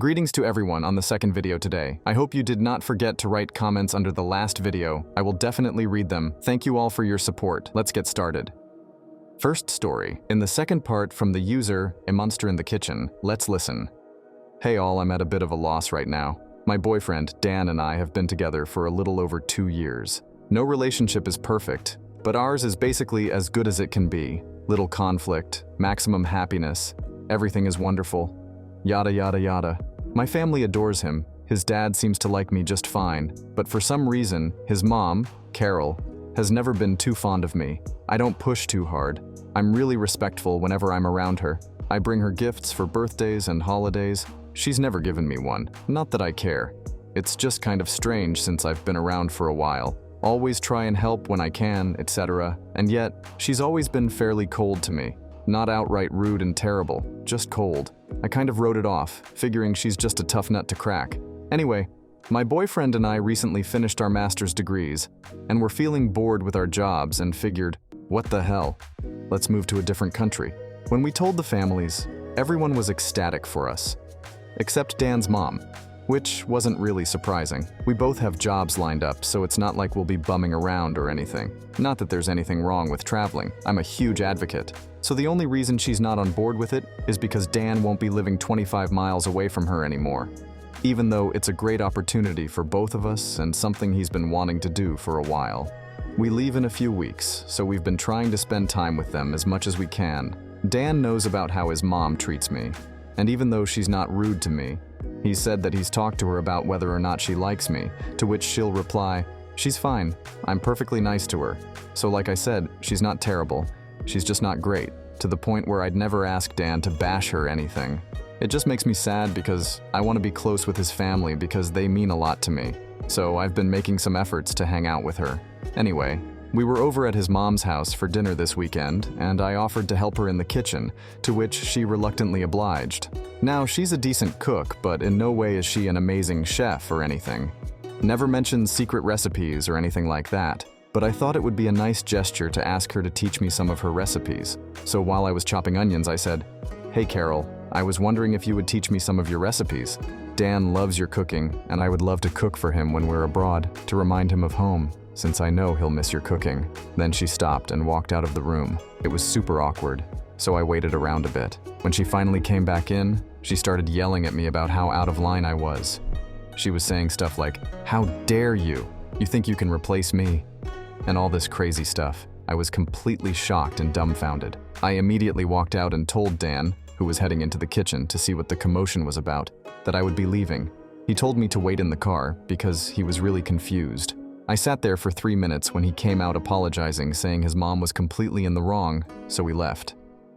Greetings to everyone on the second video today. I hope you did not forget to write comments under the last video. I will definitely read them. Thank you all for your support. Let's get started. First story. In the second part from the user, A Monster in the Kitchen, let's listen. Hey all, I'm at a bit of a loss right now. My boyfriend, Dan, and I have been together for a little over 2 years. No relationship is perfect, but ours is basically as good as it can be. Little conflict, maximum happiness, everything is wonderful. Yada yada yada. My family adores him. His dad seems to like me just fine, but for some reason, his mom, Carol, has never been too fond of me. I don't push too hard. I'm really respectful whenever I'm around her. I bring her gifts for birthdays and holidays. She's never given me one. Not that I care. It's just kind of strange since I've been around for a while. Always try and help when I can, etc. And yet, she's always been fairly cold to me. Not outright rude and terrible, just cold. I kind of wrote it off, figuring she's just a tough nut to crack. Anyway, my boyfriend and I recently finished our master's degrees, and we're feeling bored with our jobs and figured, what the hell? Let's move to a different country. When we told the families, everyone was ecstatic for us. Except Dan's mom, which wasn't really surprising. We both have jobs lined up, so it's not like we'll be bumming around or anything. Not that there's anything wrong with traveling. I'm a huge advocate. So the only reason she's not on board with it is because Dan won't be living 25 miles away from her anymore. Even though it's a great opportunity for both of us and something he's been wanting to do for a while. We leave in a few weeks, so we've been trying to spend time with them as much as we can. Dan knows about how his mom treats me, and even though she's not rude to me, he said that he's talked to her about whether or not she likes me, to which she'll reply, she's fine, I'm perfectly nice to her. So like I said, she's not terrible, she's just not great, to the point where I'd never ask Dan to bash her or anything. It just makes me sad because I want to be close with his family because they mean a lot to me. So I've been making some efforts to hang out with her. Anyway, we were over at his mom's house for dinner this weekend, and I offered to help her in the kitchen, to which she reluctantly obliged. Now, she's a decent cook, but in no way is she an amazing chef or anything. Never mentions secret recipes or anything like that, but I thought it would be a nice gesture to ask her to teach me some of her recipes. So while I was chopping onions, I said, "Hey Carol, I was wondering if you would teach me some of your recipes. Dan loves your cooking, and I would love to cook for him when we're abroad, to remind him of home, since I know he'll miss your cooking." Then she stopped and walked out of the room. It was super awkward, so I waited around a bit. When she finally came back in, she started yelling at me about how out of line I was. She was saying stuff like, "How dare you? You think you can replace me?" And all this crazy stuff. I was completely shocked and dumbfounded. I immediately walked out and told Dan, who was heading into the kitchen to see what the commotion was about, that I would be leaving. He told me to wait in the car because he was really confused. I sat there for 3 minutes when he came out apologizing, saying his mom was completely in the wrong, so we left.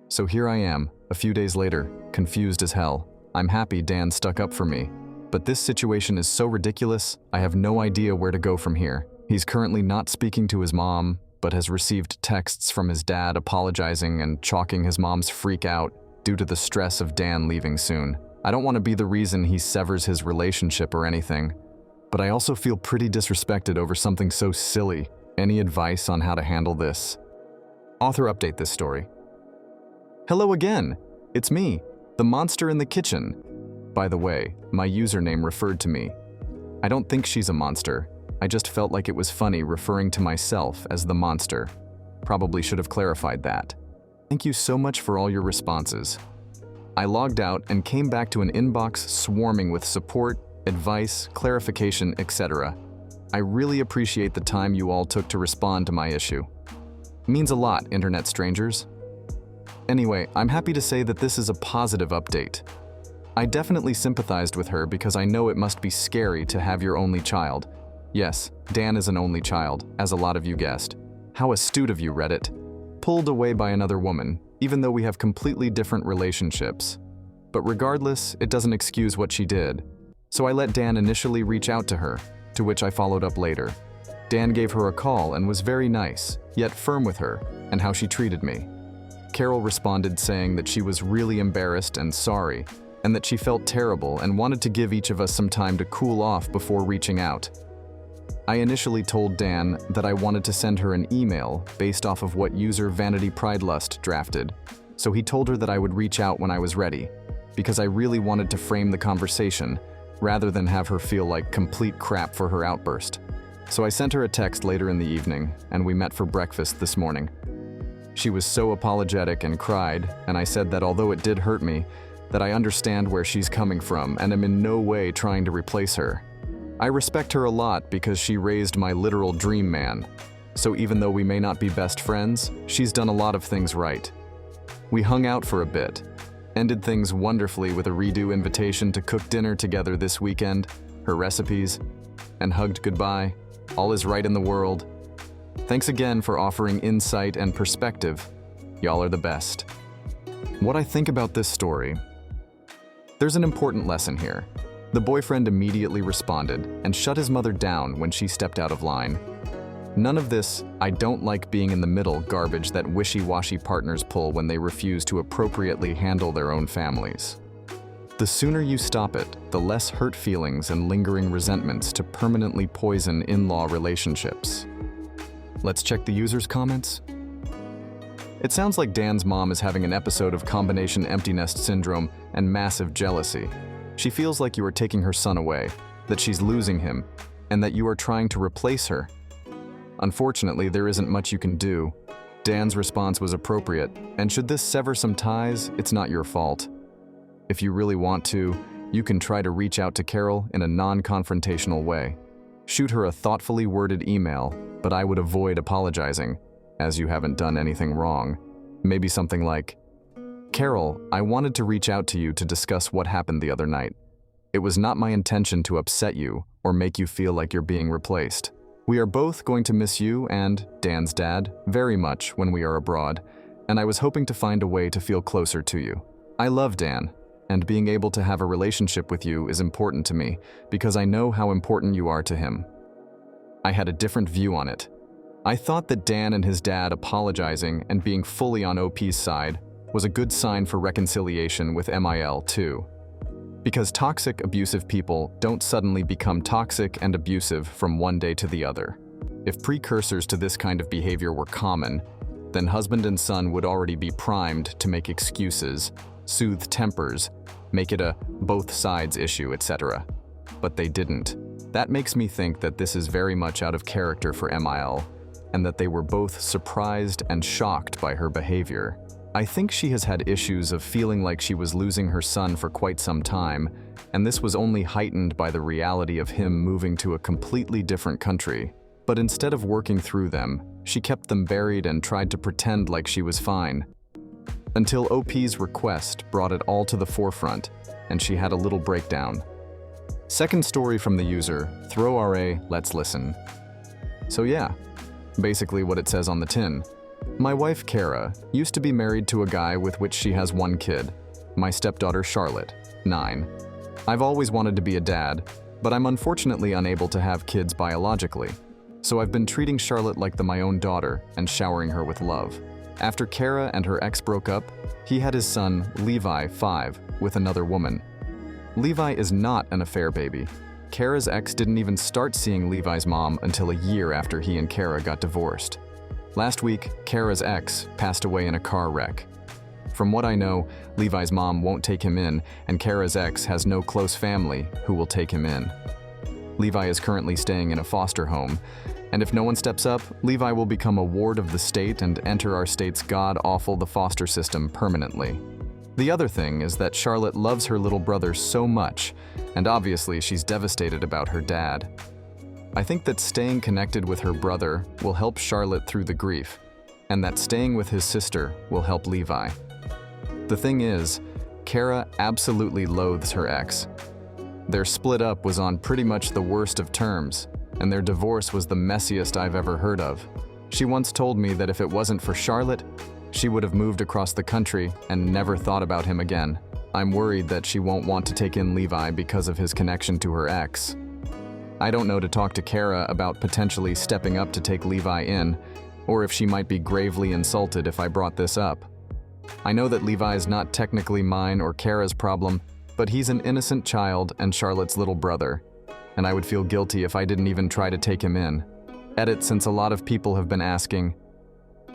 So here I am, a few days later, confused as hell. I'm happy Dan stuck up for me, but this situation is so ridiculous, I have no idea where to go from here. He's currently not speaking to his mom, but has received texts from his dad apologizing and chalking his mom's freak out due to the stress of Dan leaving soon. I don't want to be the reason he severs his relationship or anything, but I also feel pretty disrespected over something so silly. Any advice on how to handle this? Author update this story. Hello again! It's me, the monster in the kitchen. By the way, my username referred to me. I don't think she's a monster. I just felt like it was funny referring to myself as the monster. Probably should have clarified that. Thank you so much for all your responses. I logged out and came back to an inbox swarming with support, advice, clarification, etc. I really appreciate the time you all took to respond to my issue. Means a lot, internet strangers. Anyway, I'm happy to say that this is a positive update. I definitely sympathized with her because I know it must be scary to have your only child. Yes, Dan is an only child, as a lot of you guessed. How astute of you, Reddit. Pulled away by another woman, even though we have completely different relationships. But regardless, it doesn't excuse what she did. So I let Dan initially reach out to her, to which I followed up later. Dan gave her a call and was very nice, yet firm with her, and how she treated me. Carol responded saying that she was really embarrassed and sorry, and that she felt terrible and wanted to give each of us some time to cool off before reaching out. I initially told Dan that I wanted to send her an email based off of what user Vanity Pride Lust drafted, so he told her that I would reach out when I was ready. because I really wanted to frame the conversation rather than have her feel like complete crap for her outburst. So I sent her a text later in the evening, and we met for breakfast this morning. She was so apologetic and cried, and I said that although it did hurt me, that I understand where she's coming from and am in no way trying to replace her. I respect her a lot because she raised my literal dream man. So even though we may not be best friends, she's done a lot of things right. We hung out for a bit, ended things wonderfully with a redo invitation to cook dinner together this weekend, her recipes, and hugged goodbye. All is right in the world. Thanks again for offering insight and perspective. Y'all are the best. What I think about this story, there's an important lesson here. The boyfriend immediately responded and shut his mother down when she stepped out of line. None of this "I don't like being in the middle" garbage that wishy-washy partners pull when they refuse to appropriately handle their own families. The sooner you stop it, the less hurt feelings and lingering resentments to permanently poison in-law relationships. Let's check the user's comments. It sounds like Dan's mom is having an episode of combination empty nest syndrome and massive jealousy. She feels like you are taking her son away, that she's losing him, and that you are trying to replace her. Unfortunately, there isn't much you can do. Dan's response was appropriate, and should this sever some ties, it's not your fault. If you really want to, you can try to reach out to Carol in a non-confrontational way. Shoot her a thoughtfully worded email, but I would avoid apologizing, as you haven't done anything wrong. Maybe something like, "Carol, I wanted to reach out to you to discuss what happened the other night. It was not my intention to upset you or make you feel like you're being replaced. We are both going to miss you and Dan's dad very much when we are abroad, and I was hoping to find a way to feel closer to you. I love Dan, and being able to have a relationship with you is important to me because I know how important you are to him." I had a different view on it. I thought that Dan and his dad apologizing and being fully on OP's side was a good sign for reconciliation with MIL too. Because toxic, abusive people don't suddenly become toxic and abusive from one day to the other. If precursors to this kind of behavior were common, then husband and son would already be primed to make excuses, soothe tempers, make it a both sides issue, etc. But they didn't. That makes me think that this is very much out of character for MIL, and that they were both surprised and shocked by her behavior. I think she has had issues of feeling like she was losing her son for quite some time, and this was only heightened by the reality of him moving to a completely different country. But instead of working through them, she kept them buried and tried to pretend like she was fine. Until OP's request brought it all to the forefront, and she had a little breakdown. Second story from the user, throw RA, let's listen. So yeah, basically what it says on the tin. My wife, Kara, used to be married to a guy with which she has one kid, my stepdaughter, Charlotte, 9. I've always wanted to be a dad, but I'm unfortunately unable to have kids biologically. So I've been treating Charlotte like my own daughter and showering her with love. After Kara and her ex broke up, he had his son, Levi, 5, with another woman. Levi is not an affair baby. Kara's ex didn't even start seeing Levi's mom until a year after he and Kara got divorced. Last week, Kara's ex passed away in a car wreck. From what I know, Levi's mom won't take him in, and Kara's ex has no close family who will take him in. Levi is currently staying in a foster home, and if no one steps up, Levi will become a ward of the state and enter our state's god-awful the foster system permanently. The other thing is that Charlotte loves her little brother so much, and obviously she's devastated about her dad. I think that staying connected with her brother will help Charlotte through the grief, and that staying with his sister will help Levi. The thing is, Kara absolutely loathes her ex. Their split up was on pretty much the worst of terms, and their divorce was the messiest I've ever heard of. She once told me that if it wasn't for Charlotte, she would have moved across the country and never thought about him again. I'm worried that she won't want to take in Levi because of his connection to her ex. I don't know to talk to Kara about potentially stepping up to take Levi in, or if she might be gravely insulted if I brought this up. I know that Levi is not technically mine or Kara's problem, but he's an innocent child and Charlotte's little brother, and I would feel guilty if I didn't even try to take him in. Edit, since a lot of people have been asking.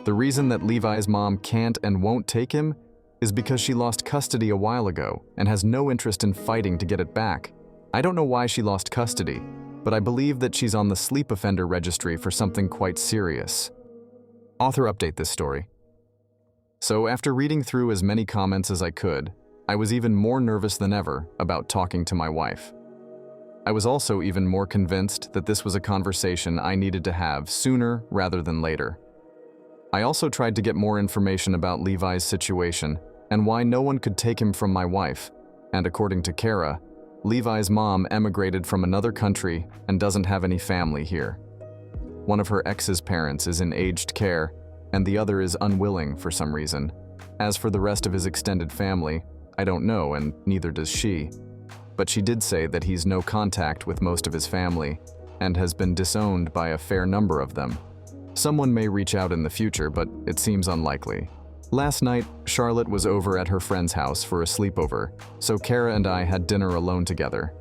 The reason that Levi's mom can't and won't take him is because she lost custody a while ago and has no interest in fighting to get it back. I don't know why she lost custody, but I believe that she's on the sleep offender registry for something quite serious. Author update this story. So after reading through as many comments as I could, I was even more nervous than ever about talking to my wife. I was also even more convinced that this was a conversation I needed to have sooner rather than later. I also tried to get more information about Levi's situation and why no one could take him from my wife, and according to Kara, Levi's mom emigrated from another country and doesn't have any family here. One of her ex's parents is in aged care, and the other is unwilling for some reason. As for the rest of his extended family, I don't know, and neither does she. But she did say that he's no contact with most of his family and has been disowned by a fair number of them. Someone may reach out in the future, but it seems unlikely. Last night, Charlotte was over at her friend's house for a sleepover, so Kara and I had dinner alone together.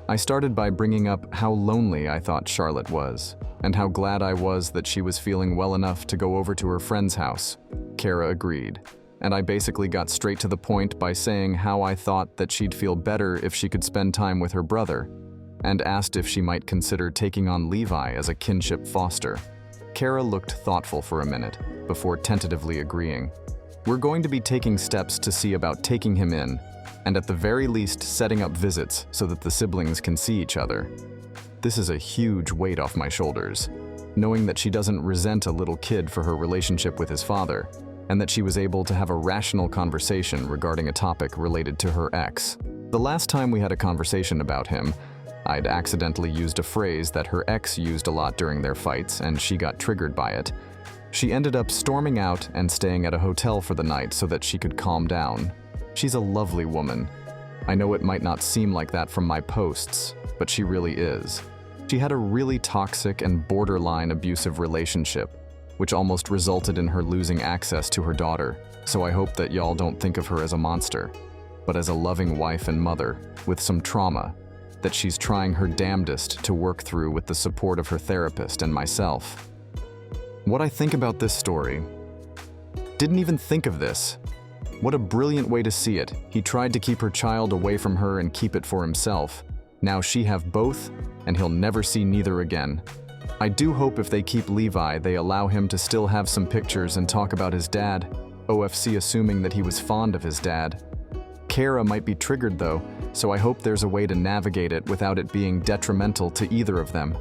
I started by bringing up how lonely I thought Charlotte was, and how glad I was that she was feeling well enough to go over to her friend's house. Kara agreed, and I basically got straight to the point by saying how I thought that she'd feel better if she could spend time with her brother, and asked if she might consider taking on Levi as a kinship foster. Kara looked thoughtful for a minute, before tentatively agreeing. We're going to be taking steps to see about taking him in, and at the very least setting up visits so that the siblings can see each other. This is a huge weight off my shoulders, knowing that she doesn't resent a little kid for her relationship with his father, and that she was able to have a rational conversation regarding a topic related to her ex. The last time we had a conversation about him, I'd accidentally used a phrase that her ex used a lot during their fights, and she got triggered by it. She ended up storming out and staying at a hotel for the night so that she could calm down. She's a lovely woman. I know it might not seem like that from my posts, but she really is. She had a really toxic and borderline abusive relationship, which almost resulted in her losing access to her daughter, so I hope that y'all don't think of her as a monster, but as a loving wife and mother with some trauma that she's trying her damnedest to work through with the support of her therapist and myself. What I think about this story: didn't even think of this. What a brilliant way to see it. He tried to keep her child away from her and keep it for himself. Now she have both, and he'll never see neither again. I do hope if they keep Levi, they allow him to still have some pictures and talk about his dad, OFC assuming that he was fond of his dad. Kara might be triggered though, so I hope there's a way to navigate it without it being detrimental to either of them.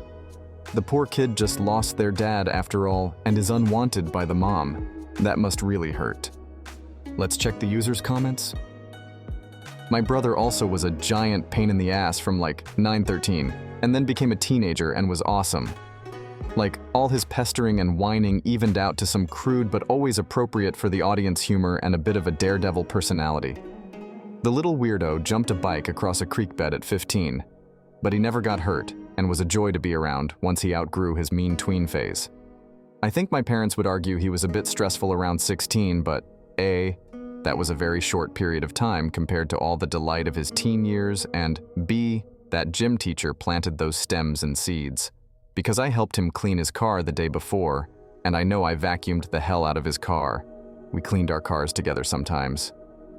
The poor kid just lost their dad after all and is unwanted by the mom. That must really hurt. Let's check the users' comments. My brother also was a giant pain in the ass from like 9-13, and then became a teenager and was awesome. Like, all his pestering and whining evened out to some crude but always appropriate for the audience humor and a bit of a daredevil personality. The little weirdo jumped a bike across a creek bed at 15, but he never got hurt and was a joy to be around once he outgrew his mean tween phase. I think my parents would argue he was a bit stressful around 16, but A, that was a very short period of time compared to all the delight of his teen years, and B, that gym teacher planted those stems and seeds. Because I helped him clean his car the day before, and I know I vacuumed the hell out of his car. We cleaned our cars together sometimes.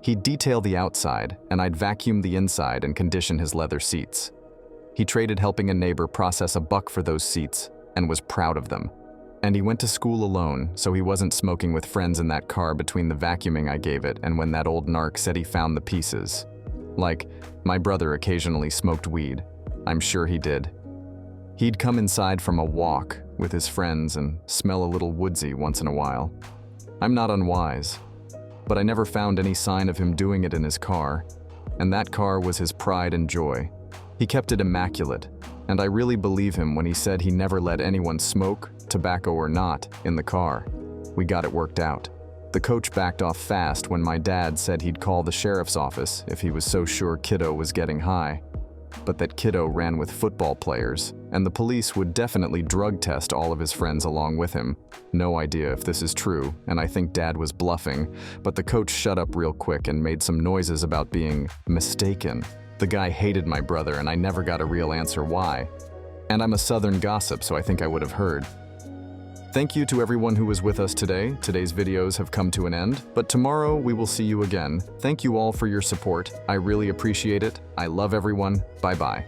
He'd detail the outside, and I'd vacuum the inside and condition his leather seats. He traded helping a neighbor process a buck for those seats, and was proud of them. And he went to school alone, so he wasn't smoking with friends in that car between the vacuuming I gave it and when that old narc said he found the pieces. Like, my brother occasionally smoked weed. I'm sure he did. He'd come inside from a walk with his friends and smell a little woodsy once in a while. I'm not unwise, but I never found any sign of him doing it in his car, and that car was his pride and joy. He kept it immaculate, and I really believe him when he said he never let anyone smoke, tobacco or not, in the car. We got it worked out. The coach backed off fast when my dad said he'd call the sheriff's office if he was so sure kiddo was getting high. But that kiddo ran with football players, and the police would definitely drug test all of his friends along with him. No idea if this is true, and I think Dad was bluffing, but the coach shut up real quick and made some noises about being mistaken. The guy hated my brother, and I never got a real answer why. And I'm a Southern gossip, so I think I would have heard. Thank you to everyone who was with us today. Today's videos have come to an end, but tomorrow we will see you again. Thank you all for your support. I really appreciate it. I love everyone. Bye-bye.